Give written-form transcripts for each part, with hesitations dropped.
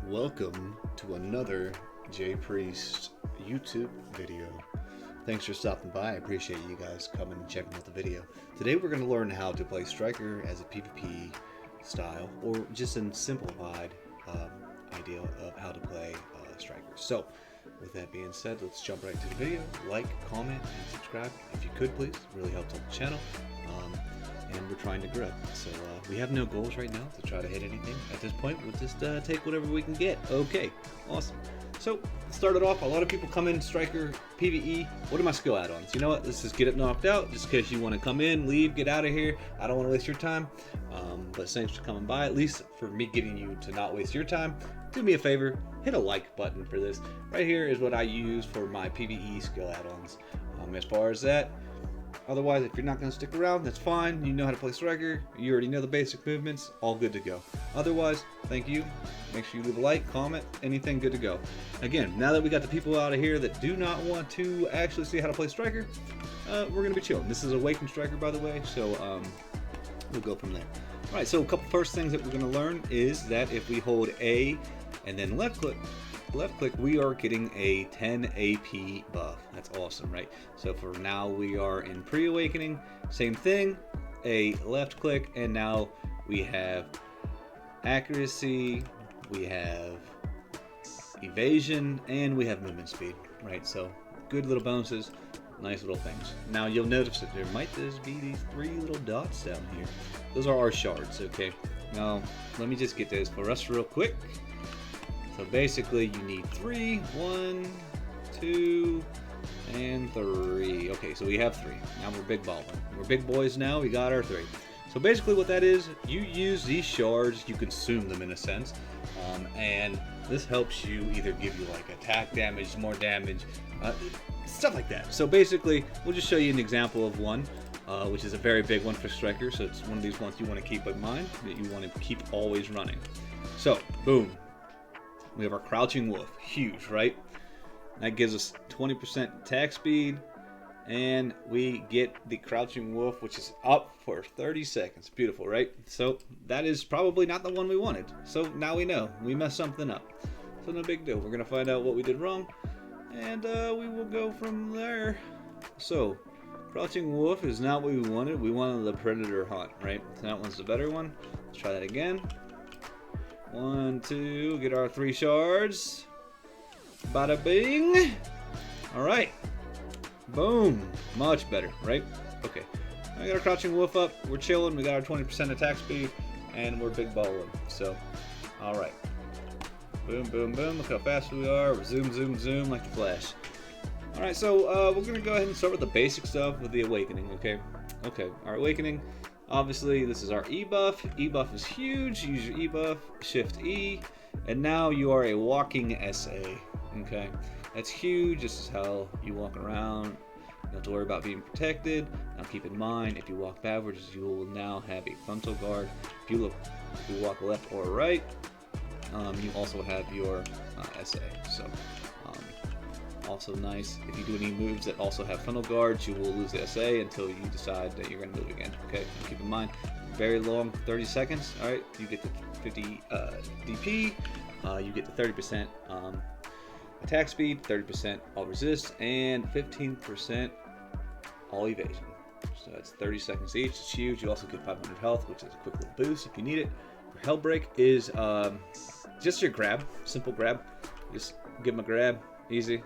Welcome to another J Priest YouTube video. Thanks for stopping by. I appreciate you guys coming and checking out the video. Today we're going to learn how to play Striker as a PvP style, or just a simplified idea of how to play Striker. So, with that being said, let's jump right into the video. Like, comment, and subscribe if you could, please. It really helps out the channel. And we're trying to grow. So we have no goals right now to try to hit anything. At this point, we'll just take whatever we can get. Okay, awesome. So, start it off. A lot of people come in Striker PVE. What are my skill add-ons? You know what? Let's just get it knocked out. Just in case you want to come in, leave, get out of here. I don't want to waste your time. But thanks for coming by. At least for me getting you to not waste your time, do me a favor. Hit a like button for this. Right here is what I use for my PVE skill add-ons. As far as that. Otherwise, if you're not going to stick around, that's fine. You know how to play Striker. You already know the basic movements. All good to go. Otherwise, thank you. Make sure you leave a like, comment, anything good to go. Again, now that we got the people out of here that do not want to actually see how to play Striker, we're going to be chilling. This is Awakened Striker, by the way, so we'll go from there. All right, so a couple first things that we're going to learn is that if we hold A and then left click, we are getting a 10 AP buff. That's awesome, right? So for now we are in pre-awakening, same thing, a left click, and now we have accuracy, we have evasion, and we have movement speed, right? So good little bonuses, nice little things. Now you'll notice that there might just be these three little dots down here. Those are our shards, okay? Now let me just get those for us real quick. So basically you need 3, 1, 2, and 3. Okay, so we have 3. Now we're big balling. We're big boys now, we got our 3. So basically what that is, you use these shards, you consume them in a sense, and this helps you either give you like attack damage, more damage, stuff like that. So basically, we'll just show you an example of one, which is a very big one for Striker, so it's one of these ones you want to keep in mind, that you want to keep always running. So, boom. We have our Crouching Wolf, huge, right? That gives us 20% attack speed, and we get the Crouching Wolf, which is up for 30 seconds. Beautiful, right? So that is probably not the one we wanted. So now we know we messed something up. So no big deal. We're gonna find out what we did wrong, and we will go from there. So Crouching Wolf is not what we wanted. We wanted the Predator Hunt, right? So that one's the better one. Let's try that again. 1, 2, get our 3 shards. Bada bing. Alright. Boom. Much better, right? Okay. I got our Crouching Wolf up. We're chilling. We got our 20% attack speed. And we're big balling. So, alright. Boom, boom, boom. Look how fast we are. We're zoom, zoom, zoom like the Flash. Alright, so we're going to go ahead and start with the basic stuff with the Awakening, okay? Okay, our Awakening. Obviously, this is our E buff. E buff is huge. Use your E buff, Shift E, and now you are a walking SA. Okay, that's huge. This is how you walk around. You don't have to worry about being protected. Now, keep in mind, if you walk backwards, you will now have a frontal guard. If you walk left or right, you also have your SA. So. Also nice, if you do any moves that also have frontal guards, you will lose the SA until you decide that you're going to move again. Okay, keep in mind, very long, 30 seconds. Alright, you get the 50 DP, you get the 30% attack speed, 30% all resist, and 15% all evasion. So that's 30 seconds each. It's huge. You also get 500 health, which is a quick little boost if you need it. Your Hellbreak is just your grab, simple grab. Just give them a grab, easy.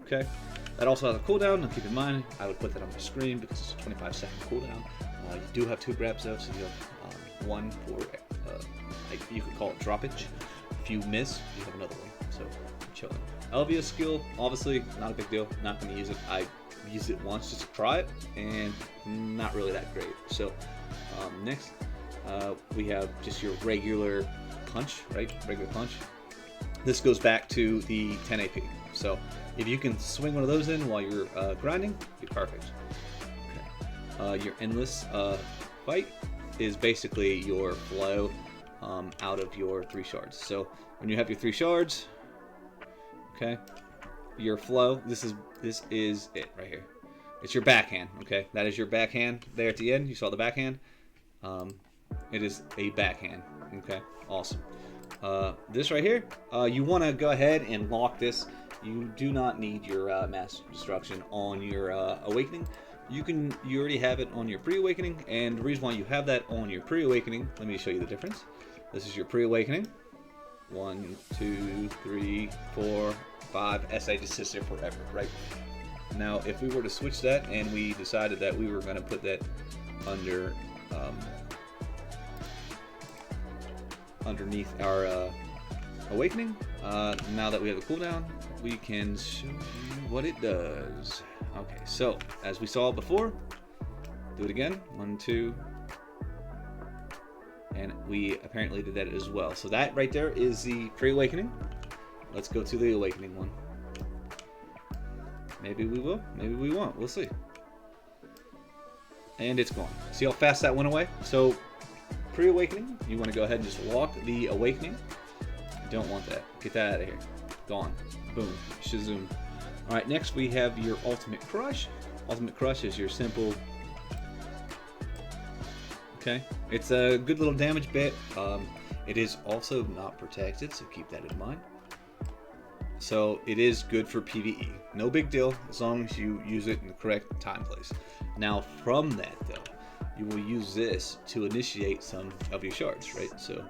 Okay, that also has a cooldown. Now keep in mind, I would put that on the screen because it's a 25-second cooldown. You do have 2 grabs though, so you have one for, you could call it droppage. If you miss, you have another one. So I'm chilling. LVS skill, obviously not a big deal. Not going to use it. I used it once just to try it, and not really that great. So next, we have just your regular punch, right? Regular punch. This goes back to the 10 AP. So if you can swing one of those in while you're grinding, be perfect. Okay. Your endless fight is basically your flow out of your 3 shards. So when you have your 3 shards, okay, your flow. This is it right here. It's your backhand. Okay, that is your backhand there at the end. You saw the backhand. It is a backhand. Okay, awesome. this right here, you want to go ahead and lock this. You do not need your mass destruction on your awakening. You already have it on your pre-awakening, and the reason why you have that on your pre-awakening, let me show you the difference. This is your pre-awakening. 1, 2, 3, 4, 5. SA just sits there forever, right? Now, if we were to switch that and we decided that we were going to put that under underneath our awakening, now that we have the cooldown, we can show you what it does. Okay, so as we saw before, do it again. 1, 2, and we apparently did that as well. So that right there is the pre-awakening. Let's go to the awakening one. Maybe we will, maybe we won't. We'll see. And it's gone. See how fast that went away? So pre-awakening, you want to go ahead and just lock the awakening. You don't want that. Get that out of here. Gone. Boom. Shazoom. Alright, next we have your Ultimate Crush. Ultimate Crush is your simple... Okay. It's a good little damage bit. It is also not protected, so keep that in mind. So it is good for PvE. No big deal, as long as you use it in the correct time place. Now from that though, you will use this to initiate some of your shards, right? So,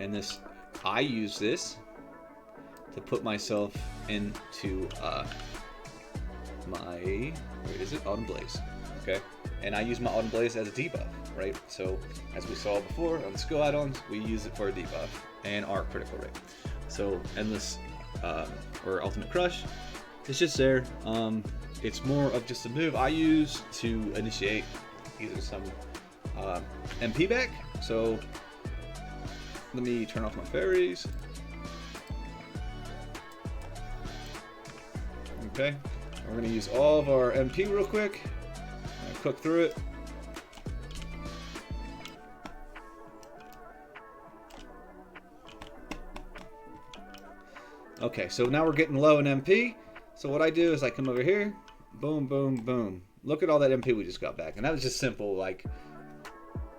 and this, I use this to put myself into my, where is it? Autumn Blaze. Okay, and I use my Autumn Blaze as a debuff, right? So as we saw before on the skill add-ons, we use it for a debuff and our critical rate. So endless or Ultimate Crush, it's just there. It's more of just a move I use to initiate either some MP back. So let me turn off my fairies. Okay, we're gonna use all of our MP real quick. Cook through it. Okay, so now we're getting low in MP. So what I do is I come over here, boom, boom, boom. Look at all that MP we just got back. And that was just simple, like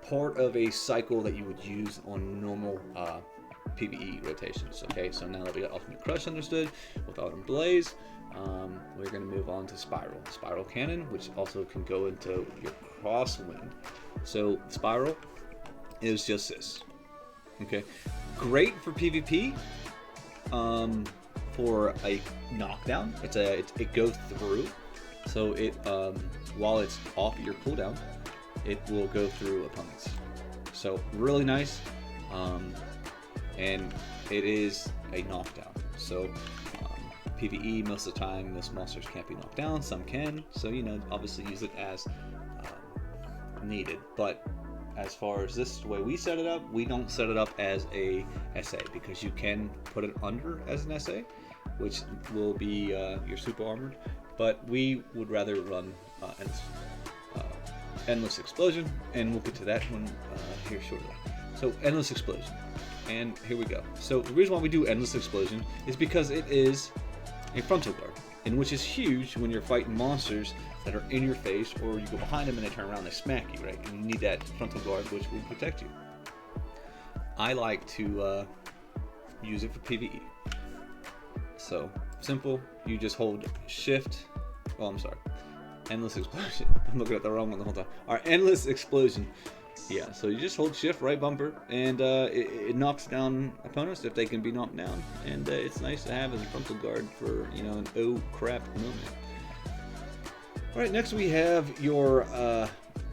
part of a cycle that you would use on normal PvE rotations. Okay, so now that we got Ultimate Crush understood with Autumn Blaze, we're going to move on to Spiral Cannon, which also can go into your Crosswind. So Spiral is just this. Okay, great for PvP. For a knockdown, it goes through. So it while it's off your cooldown, it will go through opponents. So really nice, and it is a knockdown. So PvE, most of the time, most monsters can't be knocked down. Some can. So obviously use it as needed. But as far as this way we set it up, we don't set it up as a SA because you can put it under as an SA, which will be your super armored. But we would rather run Endless Explosion, and we'll get to that one here shortly. So Endless Explosion, and here we go. So the reason why we do Endless Explosion is because it is a frontal guard, and which is huge when you're fighting monsters that are in your face, or you go behind them and they turn around and they smack you, right? And you need that frontal guard, which will protect you. I like to use it for PvE. So simple, you just hold shift. Oh, I'm sorry. Endless Explosion. I'm looking at the wrong one the whole time. All right, Endless Explosion. Yeah, so you just hold shift right bumper, and it knocks down opponents if they can be knocked down, and it's nice to have as a frontal guard for an oh crap moment. All right, next we have your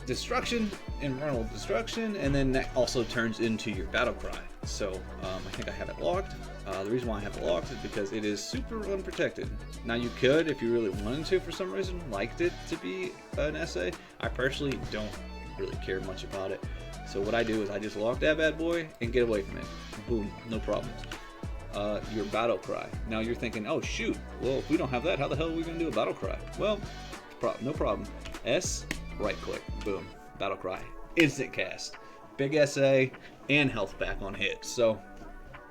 destruction, infernal destruction, and then that also turns into your battle cry. So I think I have it locked. The reason why I have it locked is because it is super unprotected. Now you could, if you really wanted to, for some reason, liked it to be an SA. I personally don't really care much about it. So what I do is I just lock that bad boy and get away from it. Boom, no problems. Your battle cry. Now you're thinking, oh shoot, well if we don't have that, how the hell are we gonna do a battle cry? Well, no problem. S, right click, boom, battle cry, instant cast, big SA and health back on hit. So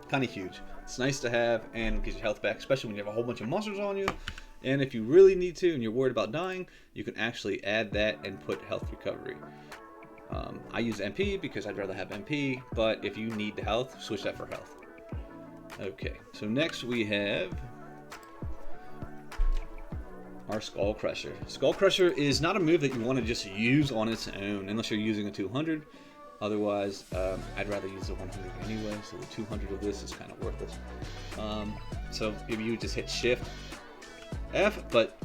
kind of huge. It's nice to have and gives you health back, especially when you have a whole bunch of monsters on you. And if you really need to and you're worried about dying, you can actually add that and put health recovery. I use MP because I'd rather have MP, but if you need the health, switch that for health. Okay, so next we have our Skull Crusher. Skull Crusher is not a move that you want to just use on its own unless you're using a 200. Otherwise, I'd rather use a 100 anyway, so the 200 of this is kind of worthless. So if you just hit Shift F, but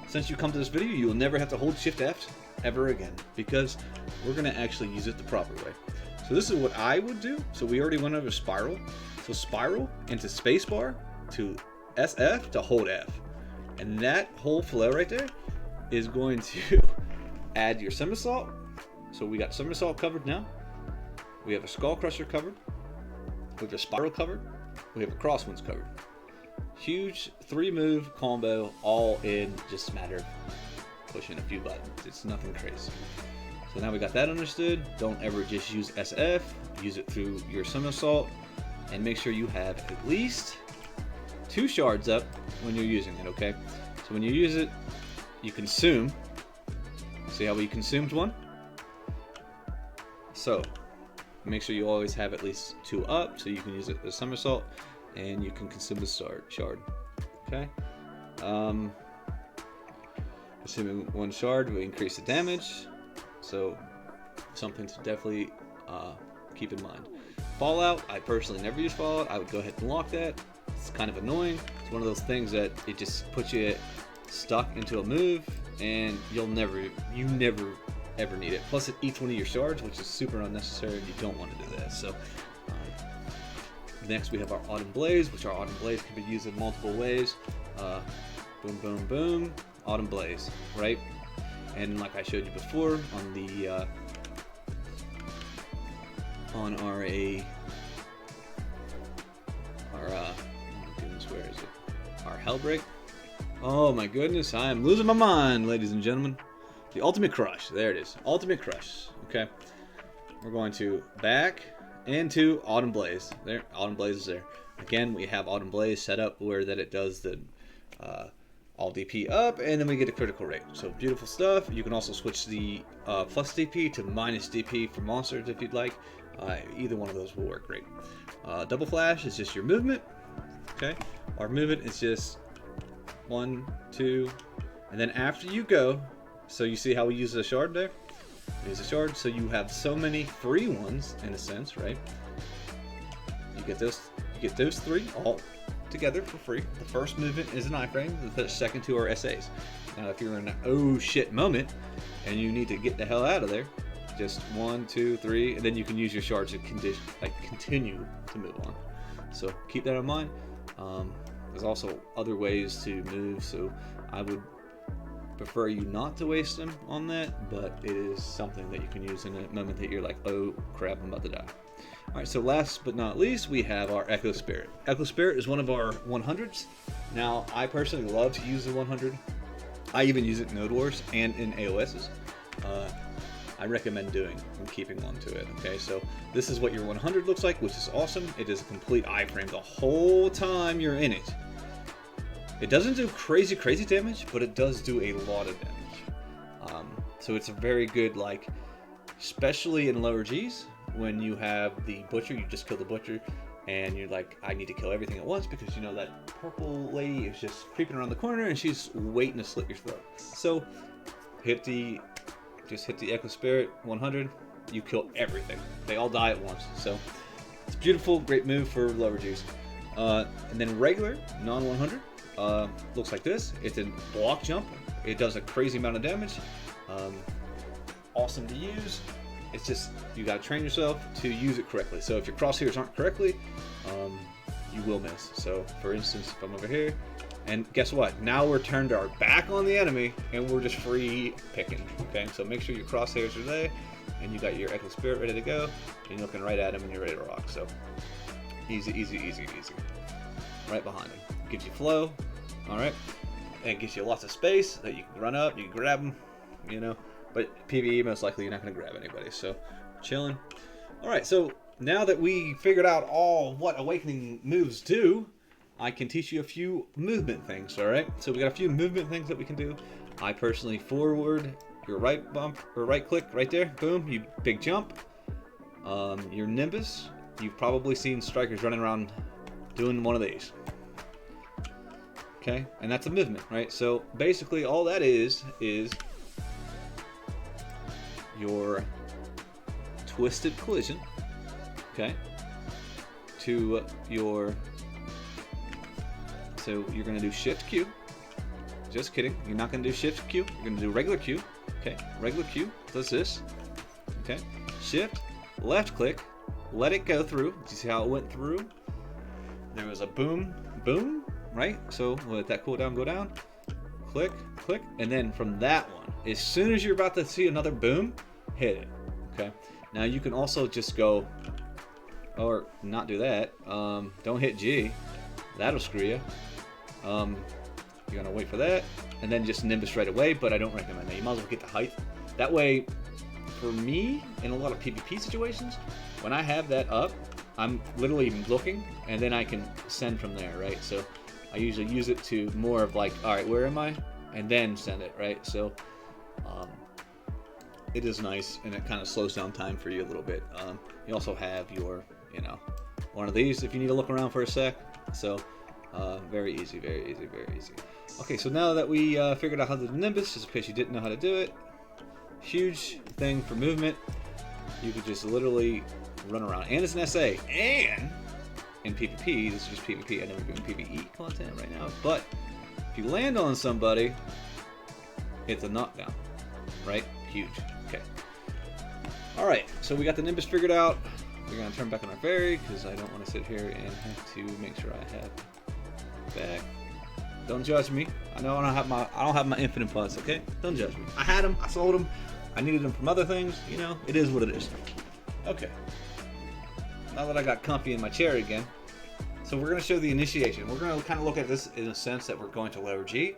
since you come to this video, you will never have to hold Shift F ever again, because we're going to actually use it the proper way. So this is what I would do. So we already went over Spiral. So Spiral into Spacebar to SF to hold F. And that whole flow right there is going to add your Somersault. So we got Somersault covered now. We have a Skull Crusher covered. We have a Spiral covered. We have a Crosswinds covered. Huge 3-move combo, all in just a matter of pushing a few buttons. It's nothing crazy. So now we got that understood. Don't ever just use SF. Use it through your Somersault. And make sure you have at least 2 shards up when you're using it, okay? So when you use it, you consume. See how we consumed one? So make sure you always have at least 2 up, so you can use it as Somersault, and you can consume the shard. Okay? Assuming 1 shard will increase the damage, so something to definitely keep in mind. Fallout, I personally never use Fallout. I would go ahead and lock that. It's kind of annoying. It's one of those things that it just puts you stuck into a move, and you never ever need it. Plus it eats one of your shards, which is super unnecessary, and you don't want to do that. So next we have our Autumn Blaze, which our Autumn Blaze can be used in multiple ways. Boom, boom, boom, Autumn Blaze, right? And like I showed you before on the on our where is it? Our Hellbreak. Oh my goodness, I am losing my mind, ladies and gentlemen. The Ultimate Crush. There it is. Ultimate Crush. Okay. We're going to back into Autumn Blaze. There, Autumn Blaze is there. Again, we have Autumn Blaze set up where that it does the all DP up, and then we get a critical rate. So beautiful stuff. You can also switch the plus DP to minus DP for monsters if you'd like. Either one of those will work great. Double Flash is just your movement. Okay. Our movement is just 1, 2, and then after you go, so you see how we use the shard there? We use a shard, so you have so many free ones in a sense, right? You get those 3 all together for free. The first movement is an iframe, the second 2 are SAs. Now if you're in an oh shit moment and you need to get the hell out of there, just 1, 2, 3, and then you can use your shards to continue to move on. So keep that in mind. There's also other ways to move, so I would prefer you not to waste them on that, but it is something that you can use in a moment that you're like, oh crap, I'm about to die. Alright, so last but not least, we have our Echo Spirit. Echo Spirit is one of our 100s. Now, I personally love to use the 100. I even use it in Node Wars and in AOSs. I recommend doing and keeping on to it. Okay, so this is what your 100 looks like, which is awesome. It is a complete iframe the whole time you're in it. It doesn't do crazy damage, but it does do a lot of damage. So it's a very good, like, especially in lower Gs, when you have the Butcher, you just kill the Butcher, and you're like, I need to kill everything at once, because you know that purple lady is just creeping around the corner, and she's waiting to slit your throat. So just hit the Echo Spirit 100, you kill everything. They all die at once. So it's beautiful, great move for lower Gs. And then regular, non-100, looks like this. It's a block jump. It does a crazy amount of damage. Awesome to use. It's just, you gotta train yourself to use it correctly. So if your crosshairs aren't correctly, you will miss. So for instance, if I'm over here, and guess what? Now we're turned our back on the enemy, and we're just free picking. Okay, so make sure your crosshairs are there, and you got your Echo Spirit ready to go, and you're looking right at him, and you're ready to rock. So easy. Right behind him. Gives you flow. All right, and it gives you lots of space that you can run up, you can grab them, you know. But PVE, most likely you're not going to grab anybody. So chilling. All right, so now that we figured out all what Awakening moves do, I can teach you a few movement things, all right? So we got a few movement things that we can do. I personally forward your right bump or right click right there, boom, you big jump. Your Nimbus you've probably seen strikers running around doing one of these. Okay, and that's a movement, right? So basically all that is your twisted collision, okay, to your, so you're going to do shift Q. Just kidding, you're not going to do shift Q, you're going to do regular Q. Okay, regular Q does this. Okay, shift, left click, let it go through. Do you see how it went through? There was a boom, boom, right? So let that cooldown go down, click, click, and then from that one, as soon as you're about to see another boom, hit it. Okay, now you can also just go, or not do that. Don't hit G, that'll screw you. You're gonna wait for that, and then just Nimbus right away, but I don't recommend that. You might as well get the height. That way, for me, in a lot of PvP situations, when I have that up, I'm literally looking, and then I can send from there, right? So I usually use it to more of like, all right, where am I? And then send it, right? So it is nice, and it kind of slows down time for you a little bit. You also have your, you know, one of these if you need to look around for a sec. So very easy, very easy, very easy. Okay, so now that we figured out how to do Nimbus, just in case you didn't know how to do it, huge thing for movement. You could just literally run around, and it's an SA, and in PvP, this is just PvP. I never doing PvE content right now, but if you land on somebody, it's a knockdown, right? Huge. Okay. All right, so we got the Nimbus figured out. We're gonna turn back on our fairy because I don't want to sit here and have to make sure I have back. Don't judge me. I know I don't have my infinite pods, okay? Don't judge me. I had them, I sold them, I needed them from other things, you know, it is what it is. Okay. Now that I got comfy in my chair again, so we're gonna show the initiation. We're gonna kind of look at this in a sense that we're going to lower G.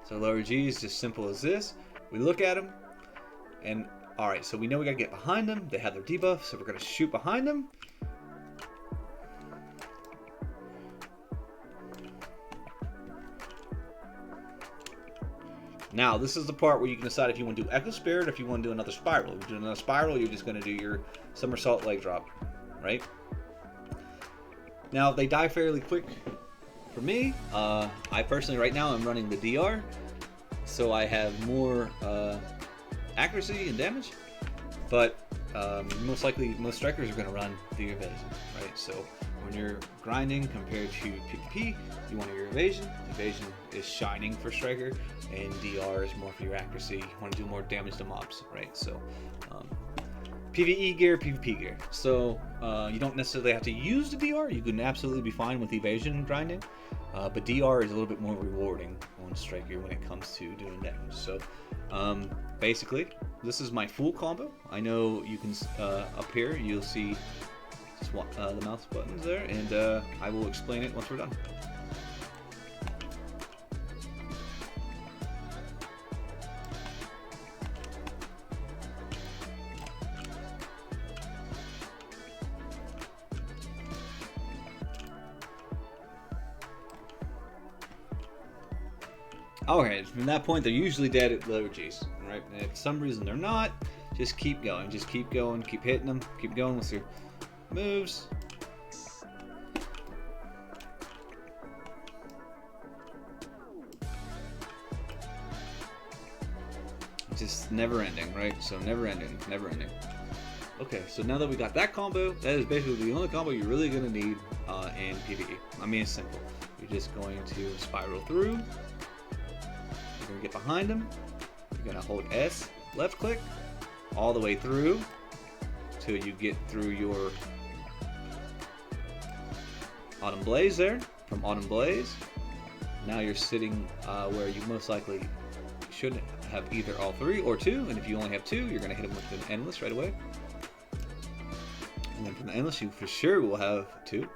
So lower G is just simple as this. We look at them, and all right, so we know we gotta get behind them. They have their debuff, so we're gonna shoot behind them. Now, this is the part where you can decide if you want to do Echo Spirit or if you want to do another spiral. If you do another spiral, you're just going to do your somersault leg drop, right? Now, they die fairly quick. For me, I personally, right now, I'm running the DR, so I have more accuracy and damage, but most likely, most strikers are going to run the evasion, right? So when you're grinding compared to PvP, you want your evasion. Evasion is shining for striker, and DR is more for your accuracy. You want to do more damage to mobs, right? So PvE gear, PvP gear. So you don't necessarily have to use the DR. You can absolutely be fine with evasion grinding, but DR is a little bit more rewarding on striker when it comes to doing damage. So basically, this is my full combo. I know you can up here you'll see the mouse buttons there, and I will explain it once we're done. Alright, from that point, they're usually dead at lower Gs, right? And if for some reason they're not, just keep going. Just keep going, keep hitting them, keep going with your moves. Just never ending, right? So never ending, never ending. Okay, so now that we got that combo, that is basically the only combo you're really going to need in PvE. I mean, it's simple. You're just going to spiral through. You're going to get behind them. You're going to hold S, left click, all the way through till you get through your Autumn Blaze there. From Autumn Blaze, now you're sitting where you most likely should have either all three or two, and if you only have two, you're going to hit them with an Endless right away. And then from the Endless, you for sure will have two,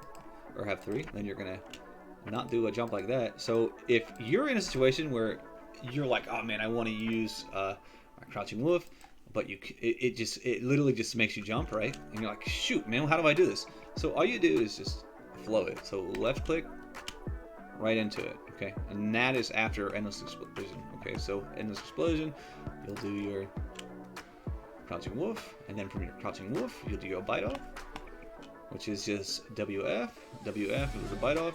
or have three. Then you're going to not do a jump like that. So if you're in a situation where you're like, oh man, I want to use my Crouching Wolf, but it literally just makes you jump, right? And you're like, shoot, man, how do I do this? So all you do is just flow it. So left click, right into it, okay? And that is after Endless Explosion, okay? So Endless Explosion, you'll do your Crouching Wolf, and then from your Crouching Wolf, you'll do your Bite Off, which is just WF is the bite off,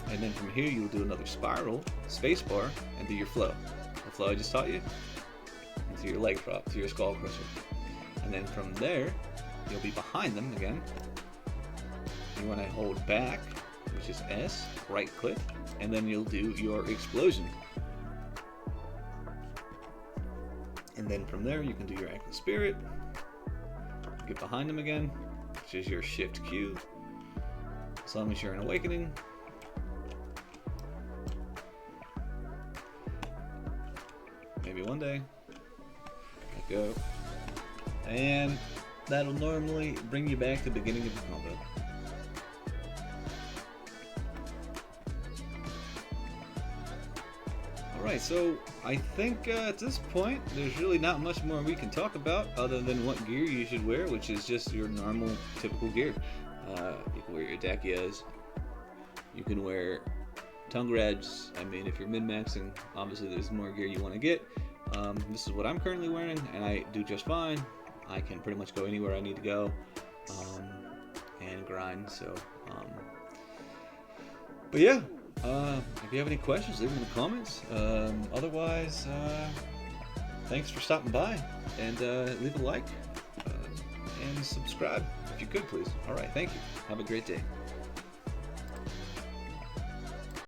and then from here you'll do another spiral, spacebar, and do your flow. The flow I just taught you, into your leg prop, to your skull crusher. And then from there, you'll be behind them again. You want to hold back, which is S, right click, and then you'll do your explosion. And then from there, you can do your active spirit, get behind them again, which is your shift Q, as long as you're in awakening. Maybe one day. Let go. And that'll normally bring you back to the beginning of the combo. Alright, so I think at this point there's really not much more we can talk about other than what gear you should wear, which is just your normal, typical gear. You can wear your Dakias, you can wear tongue rads. I mean, if you're min-maxing, obviously there's more gear you want to get. This is what I'm currently wearing, and I do just fine. I can pretty much go anywhere I need to go and grind. So, but yeah, if you have any questions, leave them in the comments. Otherwise, thanks for stopping by, and leave a like and subscribe if you could, please. All right, thank you. Have a great day.